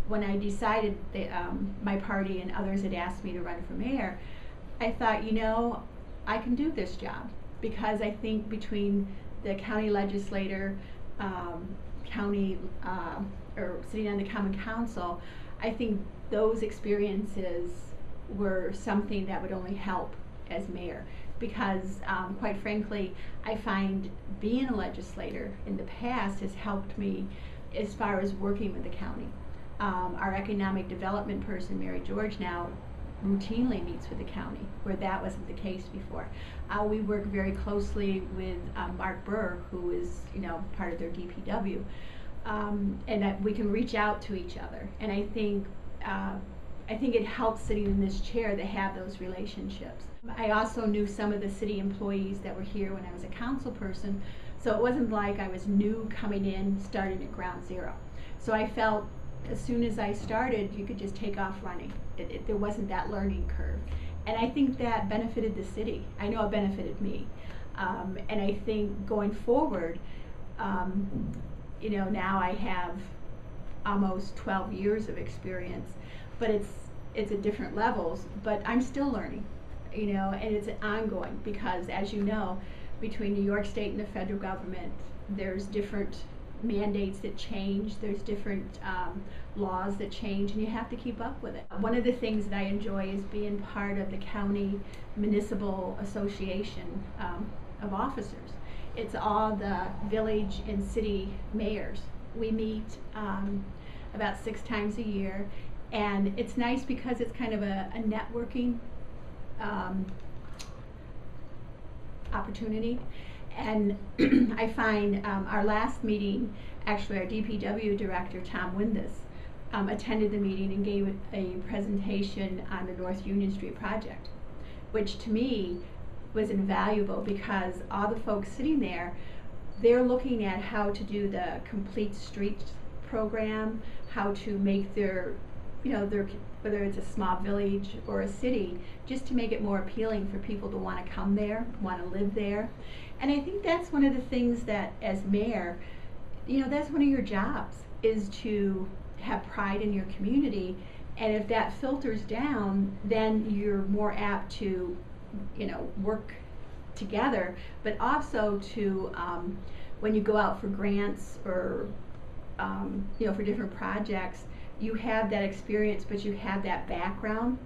When I decided that my party and others had asked me to run for mayor, I thought, I can do this job, because I think between the county legislator, county, or sitting on the common council, I think those experiences were something that would only help as mayor, because quite frankly, I find being a legislator in the past has helped me as far as working with the county. Our economic development person, Mary George, now routinely meets with the county, where that wasn't the case before. We work very closely with Mark Burr, who is part of their DPW, and that we can reach out to each other. And I think it helps sitting in this chair to have those relationships. I also knew some of the city employees that were here when I was a council person, so it wasn't like I was new coming in, starting at ground zero. So I felt as soon as I started, you could just take off running. There wasn't that learning curve. And I think that benefited the city. I know it benefited me. And I think going forward, now I have almost 12 years of experience, but it's at different levels, but I'm still learning, and it's ongoing, because as you know, between New York State and the federal government, there's different mandates that change, there's different laws that change, and you have to keep up with it. One of the things that I enjoy is being part of the county municipal association of officers. It's all the village and city mayors. We meet about 6 times a year, and it's nice because it's kind of a networking opportunity. And I find our last meeting, actually our DPW director, Tom Windus, attended the meeting and gave a presentation on the North Union Street project, which to me was invaluable, because all the folks sitting there, they're looking at how to do the complete streets program, how to make their whether it's a small village or a city, just to make it more appealing for people to want to come there, want to live there. And I think that's one of the things that, as mayor, that's one of your jobs, is to have pride in your community. And if that filters down, then you're more apt to, work together, but also to, when you go out for grants or, for different projects, you have that experience, but you have that background,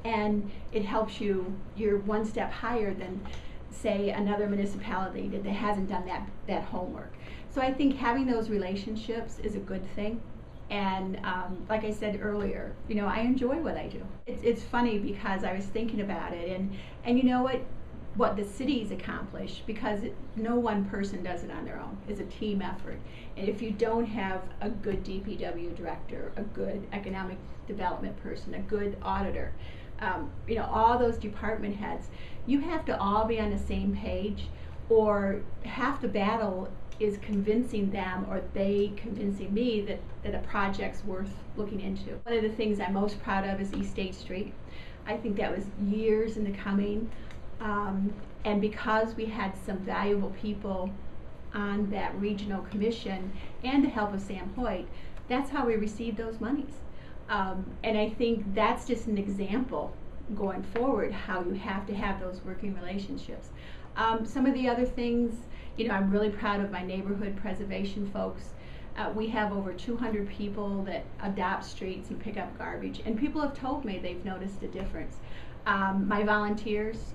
and it helps you. You're one step higher than, say, another municipality that hasn't done that homework. So I think having those relationships is a good thing. And like I said earlier, I enjoy what I do. It's funny, because I was thinking about it, and you know what the city's accomplished, because no one person does it on their own. It's a team effort. And if you don't have a good DPW director, a good economic development person, a good auditor, all those department heads, you have to all be on the same page, or half the battle is convincing them, or they convincing me that a project's worth looking into. One of the things I'm most proud of is East State Street. I think that was years in the coming, and because we had some valuable people on that regional commission and the help of Sam Hoyt, that's how we received those monies. And I think that's just an example going forward, how you have to have those working relationships. Some of the other things, I'm really proud of my neighborhood preservation folks. We have over 200 people that adopt streets and pick up garbage, and people have told me they've noticed a difference. My volunteers,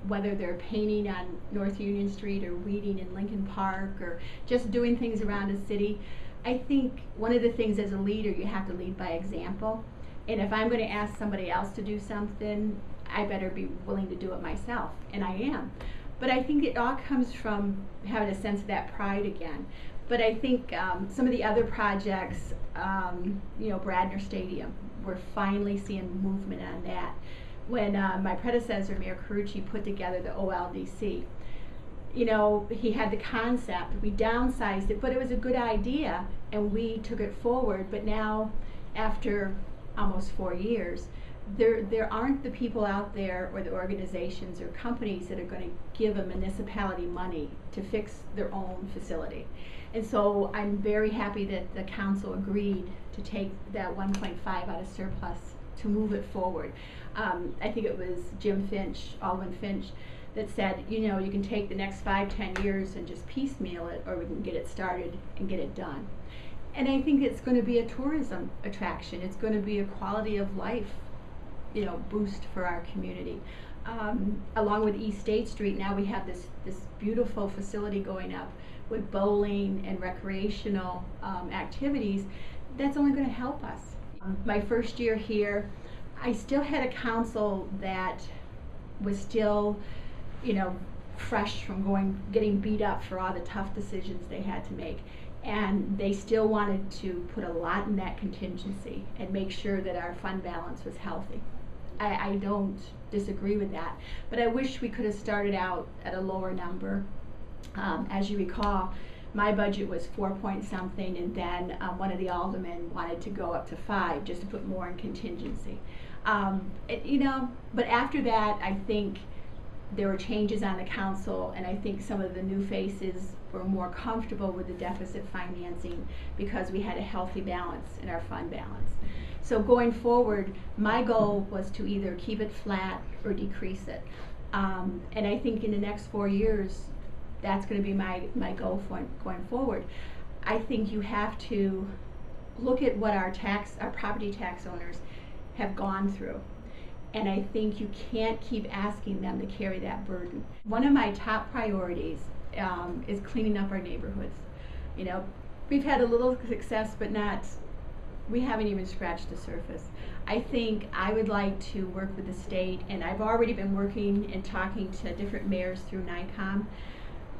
whether they're painting on North Union Street or weeding in Lincoln Park or just doing things around the city, I think one of the things as a leader, you have to lead by example. And if I'm going to ask somebody else to do something, I better be willing to do it myself, and I am. But I think it all comes from having a sense of that pride again. But I think some of the other projects, Bradner Stadium, we're finally seeing movement on that. When my predecessor, Mayor Carucci, put together the OLDC, he had the concept, we downsized it, but it was a good idea, and we took it forward. But now, after almost 4 years, there aren't the people out there or the organizations or companies that are going to give a municipality money to fix their own facility. And so I'm very happy that the council agreed to take that 1.5 out of surplus to move it forward. I think it was Alderman Finch, that said, you know, you can take the next 5-10 years and just piecemeal it, or we can get it started and get it done. And I think it's going to be a tourism attraction. It's going to be a quality of life, you know, boost for our community. Along with East State Street, now we have this beautiful facility going up with bowling and recreational activities. That's only going to help us. My first year here, I still had a council that was still, you know, fresh from getting beat up for all the tough decisions they had to make. And they still wanted to put a lot in that contingency and make sure that our fund balance was healthy. I don't disagree with that, but I wish we could have started out at a lower number. As you recall, my budget was 4 point something, and then one of the aldermen wanted to go up to 5 just to put more in contingency. You know, but after that, I think there were changes on the council, and I think some of the new faces were more comfortable with the deficit financing because we had a healthy balance in our fund balance. So going forward, my goal was to either keep it flat or decrease it. And I think in the next 4 years, that's going to be my goal going forward. I think you have to look at what our property tax owners have gone through. And I think you can't keep asking them to carry that burden. One of my top priorities is cleaning up our neighborhoods. You know, we've had a little success, but we haven't even scratched the surface. I think I would like to work with the state, and I've already been working and talking to different mayors through NICOM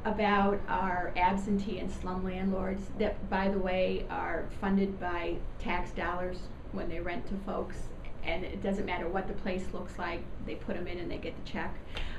about our absentee and slum landlords that, by the way, are funded by tax dollars when they rent to folks. And it doesn't matter what the place looks like, they put them in and they get the check.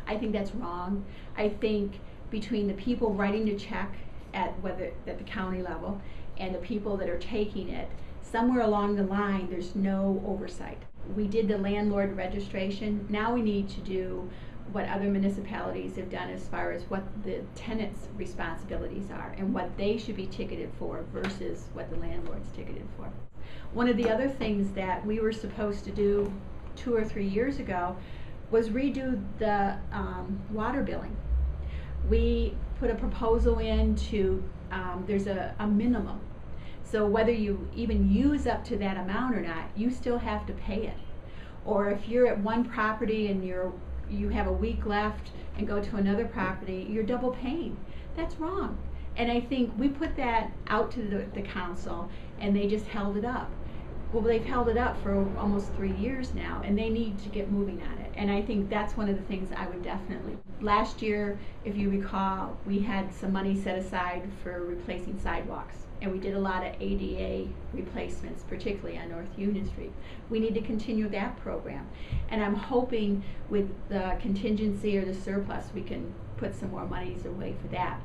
I think that's wrong. I think between the people writing the check at the county level and the people that are taking it, somewhere along the line there's no oversight. We did the landlord registration. Now we need to do what other municipalities have done as far as what the tenants' responsibilities are and what they should be ticketed for versus what the landlord's ticketed for. One of the other things that we were supposed to do 2 or 3 years ago was redo the water billing. We put a proposal in to, there's a minimum. So whether you even use up to that amount or not, you still have to pay it. Or if you're at one property and you have a week left and go to another property, you're double paying. That's wrong. And I think we put that out to the council and they just held it up. Well, they've held it up for almost 3 years now, and they need to get moving on it. And I think that's one of the things I would definitely. Last year, if you recall, we had some money set aside for replacing sidewalks, and we did a lot of ADA replacements, particularly on North Union Street. We need to continue that program. And I'm hoping with the contingency or the surplus, we can put some more monies away for that.